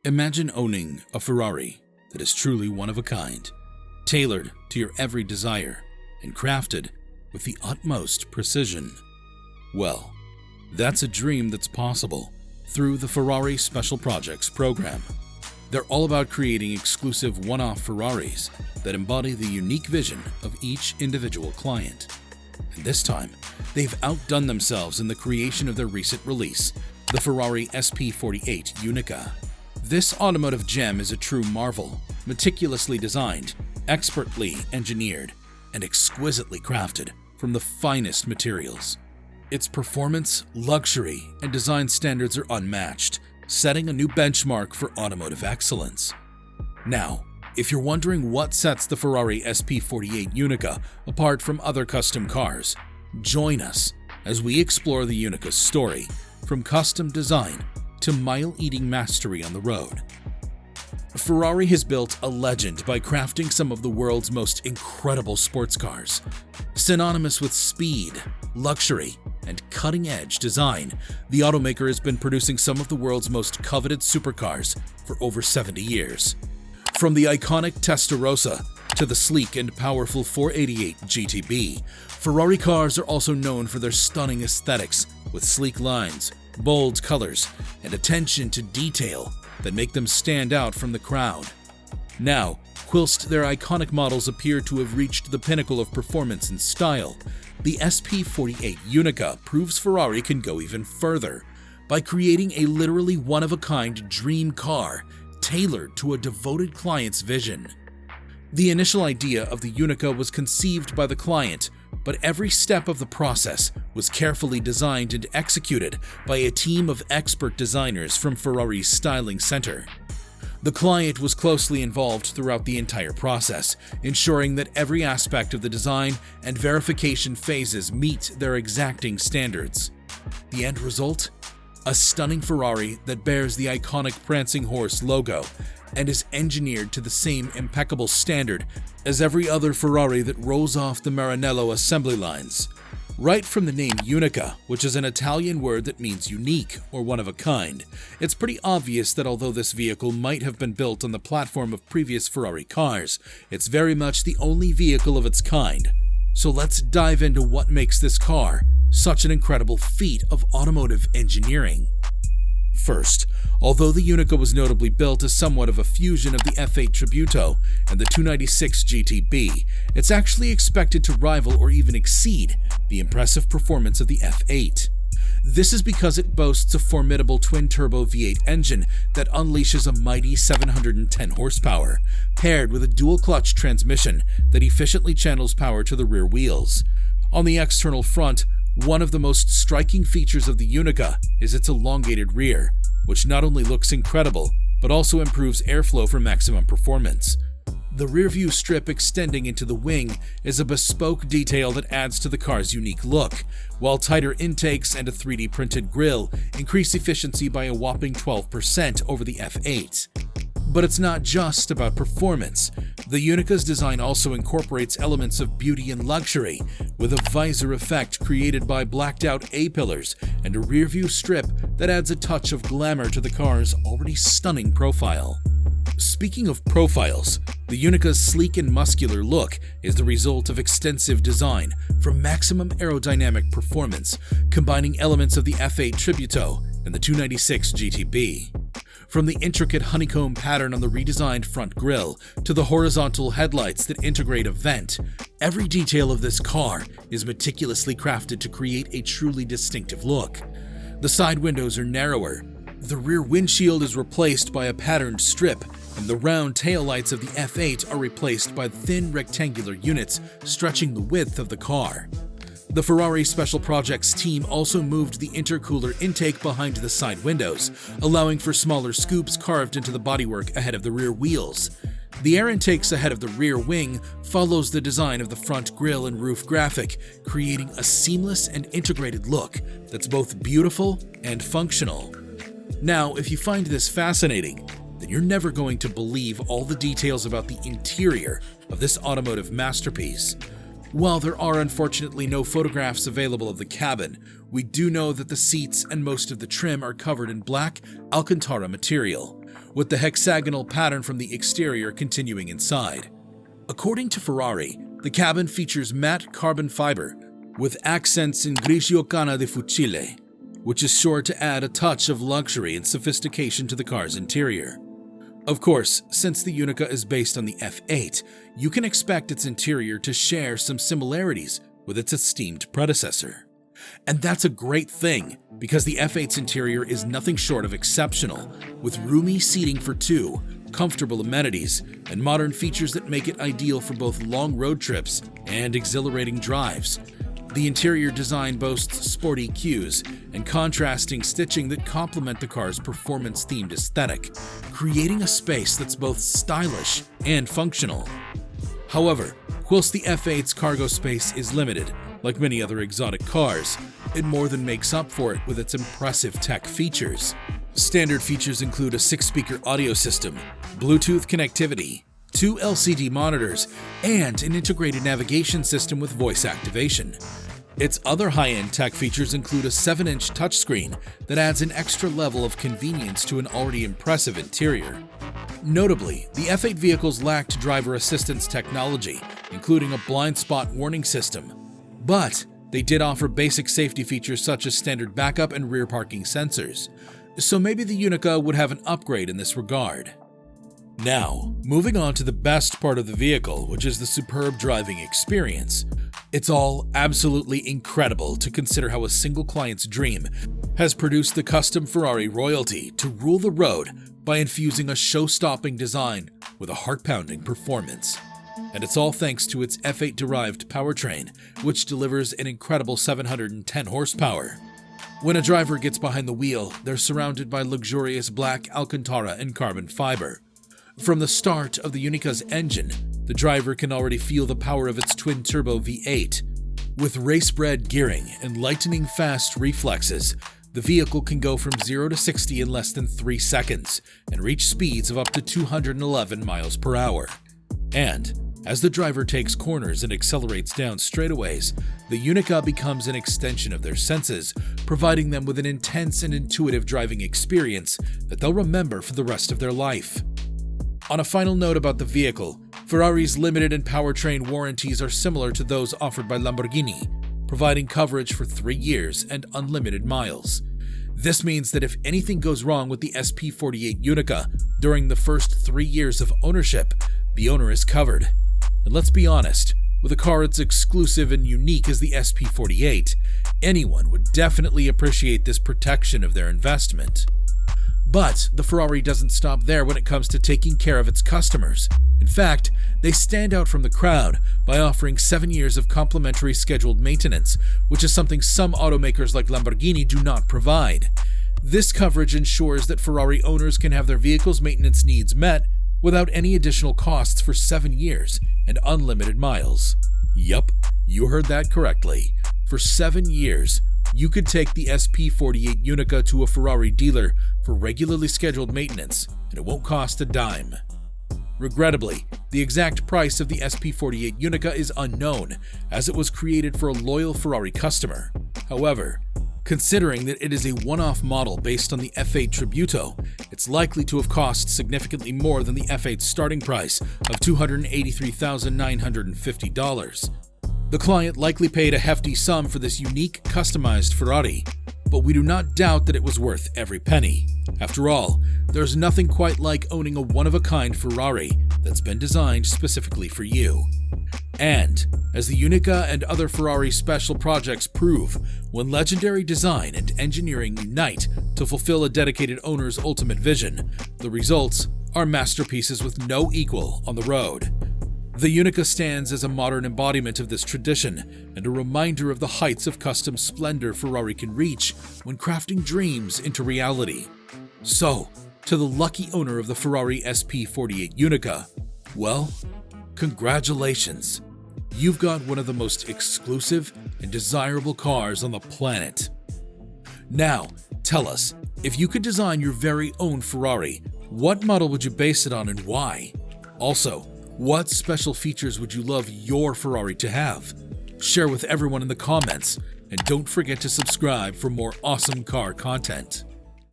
Imagine owning a Ferrari that is truly one of a kind, tailored to your every desire and crafted with the utmost precision. Well, that's a dream that's possible through the Ferrari Special Projects program. They're all about creating exclusive one-off Ferraris that embody the unique vision of each individual client. And this time, they've outdone themselves in the creation of their recent release, the Ferrari SP48 Unica. This automotive gem is a true marvel, meticulously designed, expertly engineered, and exquisitely crafted from the finest materials. Its performance, luxury, and design standards are unmatched, setting a new benchmark for automotive excellence. Now, if you're wondering what sets the Ferrari SP48 Unica apart from other custom cars, join us as we explore the Unica's story, from custom design to mile-eating mastery on the road. Ferrari has built a legend by crafting some of the world's most incredible sports cars. Synonymous with speed, luxury, and cutting-edge design, the automaker has been producing some of the world's most coveted supercars for over 70 years. From the iconic Testarossa to the sleek and powerful 488 GTB, Ferrari cars are also known for their stunning aesthetics with sleek lines, bold colors, and attention to detail that make them stand out from the crowd. Now, whilst their iconic models appear to have reached the pinnacle of performance and style, the SP48 Unica proves Ferrari can go even further by creating a literally one-of-a-kind dream car tailored to a devoted client's vision. The initial idea of the Unica was conceived by the client, but every step of the process was carefully designed and executed by a team of expert designers from Ferrari's styling center. The client was closely involved throughout the entire process, ensuring that every aspect of the design and verification phases meet their exacting standards. The end result? A stunning Ferrari that bears the iconic prancing horse logo and is engineered to the same impeccable standard as every other Ferrari that rolls off the Maranello assembly lines. Right from the name Unica, which is an Italian word that means unique or one of a kind, it's pretty obvious that although this vehicle might have been built on the platform of previous Ferrari cars, it's very much the only vehicle of its kind. So let's dive into what makes this car such an incredible feat of automotive engineering. First, although the Unica was notably built as somewhat of a fusion of the F8 Tributo and the 296 GTB, it's actually expected to rival or even exceed the impressive performance of the F8. This is because it boasts a formidable twin-turbo V8 engine that unleashes a mighty 710 horsepower, paired with a dual-clutch transmission that efficiently channels power to the rear wheels. On the external front, one of the most striking features of the Unica is its elongated rear, which not only looks incredible, but also improves airflow for maximum performance. The rear-view strip extending into the wing is a bespoke detail that adds to the car's unique look, while tighter intakes and a 3D printed grille increase efficiency by a whopping 12% over the F8. But it's not just about performance. The Unica's design also incorporates elements of beauty and luxury, with a visor effect created by blacked-out A-pillars and a rear-view strip that adds a touch of glamour to the car's already stunning profile. Speaking of profiles, the Unica's sleek and muscular look is the result of extensive design for maximum aerodynamic performance, combining elements of the F8 Tributo and the 296 GTB. From the intricate honeycomb pattern on the redesigned front grille to the horizontal headlights that integrate a vent, every detail of this car is meticulously crafted to create a truly distinctive look. The side windows are narrower, the rear windshield is replaced by a patterned strip, and the round taillights of the F8 are replaced by thin rectangular units stretching the width of the car. The Ferrari Special Projects team also moved the intercooler intake behind the side windows, allowing for smaller scoops carved into the bodywork ahead of the rear wheels. The air intakes ahead of the rear wing follows the design of the front grille and roof graphic, creating a seamless and integrated look that's both beautiful and functional. Now, if you find this fascinating, then you're never going to believe all the details about the interior of this automotive masterpiece. While there are unfortunately no photographs available of the cabin, we do know that the seats and most of the trim are covered in black Alcantara material. with the hexagonal pattern from the exterior continuing inside. According to Ferrari, the cabin features matte carbon fiber with accents in grigio canna di fucile, which is sure to add a touch of luxury and sophistication to the car's interior. Of course, since the Unica is based on the F8, you can expect its interior to share some similarities with its esteemed predecessor. And that's a great thing, because the F8's interior is nothing short of exceptional, with roomy seating for two, comfortable amenities, and modern features that make it ideal for both long road trips and exhilarating drives. The interior design boasts sporty cues and contrasting stitching that complement the car's performance-themed aesthetic, creating a space that's both stylish and functional. However, whilst the F8's cargo space is limited, like many other exotic cars, it more than makes up for it with its impressive tech features. Standard features include a 6-speaker audio system, Bluetooth connectivity, 2 LCD monitors, and an integrated navigation system with voice activation. Its other high-end tech features include a 7-inch touchscreen that adds an extra level of convenience to an already impressive interior. Notably, the F8 vehicles lacked driver assistance technology, including a blind spot warning system, but they did offer basic safety features such as standard backup and rear parking sensors, so maybe the Unica would have an upgrade in this regard. Now, moving on to the best part of the vehicle, which is the superb driving experience. It's all absolutely incredible to consider how a single client's dream has produced the custom Ferrari royalty to rule the road by infusing a show-stopping design with a heart-pounding performance. And it's all thanks to its F8-derived powertrain, which delivers an incredible 710 horsepower. When a driver gets behind the wheel, they're surrounded by luxurious black Alcantara and carbon fiber. From the start of the Unica's engine, the driver can already feel the power of its twin-turbo V8. With race-bred gearing and lightning-fast reflexes, the vehicle can go from 0 to 60 in less than 3 seconds and reach speeds of up to 211 miles per hour. And as the driver takes corners and accelerates down straightaways, the Unica becomes an extension of their senses, providing them with an intense and intuitive driving experience that they'll remember for the rest of their life. On a final note about the vehicle, Ferrari's limited and powertrain warranties are similar to those offered by Lamborghini, providing coverage for 3 years and unlimited miles. This means that if anything goes wrong with the SP48 Unica during the first 3 years of ownership, the owner is covered. And let's be honest, with a car as exclusive and unique as the SP48, anyone would definitely appreciate this protection of their investment. But the Ferrari doesn't stop there when it comes to taking care of its customers. In fact, they stand out from the crowd by offering 7 years of complimentary scheduled maintenance, which is something some automakers like Lamborghini do not provide. This coverage ensures that Ferrari owners can have their vehicle's maintenance needs met without any additional costs for 7 years and unlimited miles. Yup, you heard that correctly. For 7 years, you could take the SP48 Unica to a Ferrari dealer for regularly scheduled maintenance, and it won't cost a dime. Regrettably, the exact price of the SP48 Unica is unknown, as it was created for a loyal Ferrari customer. However, considering that it is a one-off model based on the F8 Tributo, it's likely to have cost significantly more than the F8's starting price of $283,950. The client likely paid a hefty sum for this unique, customized Ferrari, but we do not doubt that it was worth every penny. After all, there's nothing quite like owning a one-of-a-kind Ferrari that's been designed specifically for you. And, as the Unica and other Ferrari Special Projects prove, when legendary design and engineering unite to fulfill a dedicated owner's ultimate vision, the results are masterpieces with no equal on the road. The Unica stands as a modern embodiment of this tradition and a reminder of the heights of custom splendor Ferrari can reach when crafting dreams into reality. So, to the lucky owner of the Ferrari SP48 Unica, well, congratulations. You've got one of the most exclusive and desirable cars on the planet. Now, tell us, if you could design your very own Ferrari, what model would you base it on and why? Also, what special features would you love your Ferrari to have? Share with everyone in the comments, and don't forget to subscribe for more awesome car content.